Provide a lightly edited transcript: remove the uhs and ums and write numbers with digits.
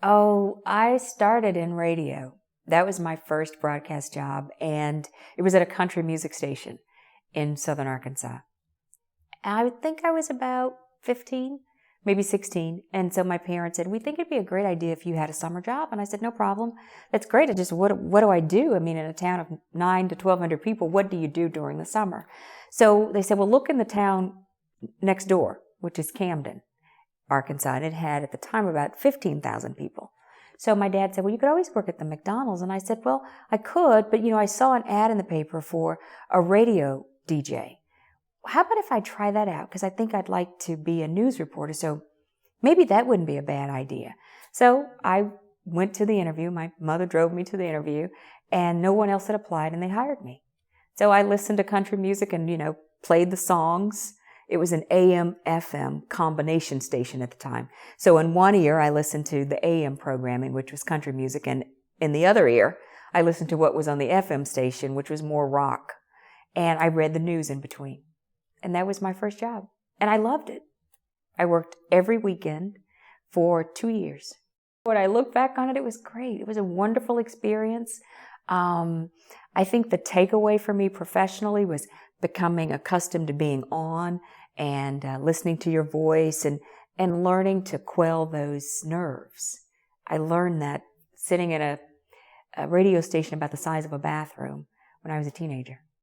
Oh, I started in radio. That was my first broadcast job, and it was at a country music station in southern Arkansas. I think I was about 15, maybe 16. And so my parents said, we think it'd be a great idea if you had a summer job. And I said, no problem. That's great. What do I do? I mean, in a town of 9 to 1,200 people, what do you do during the summer? So they said, well, look in the town next door, which is Camden, Arkansas. And it had at the time about 15,000 people. So my dad said, well, you could always work at the McDonald's. And I said, well, I could, but I saw an ad in the paper for a radio DJ. How about if I try that out? Because I think I'd like to be a news reporter. So maybe that wouldn't be a bad idea. So I went to the interview. My mother drove me to the interview, and no one else had applied, and they hired me. So I listened to country music and, played the songs. It was an AM/FM combination station at the time. So in one ear, I listened to the AM programming, which was country music, and in the other ear, I listened to what was on the FM station, which was more rock. And I read the news in between. And that was my first job. And I loved it. I worked every weekend for 2 years. When I look back on it, it was great. It was a wonderful experience. I think the takeaway for me professionally was becoming accustomed to being on and listening to your voice and learning to quell those nerves. I learned that sitting at a radio station about the size of a bathroom when I was a teenager.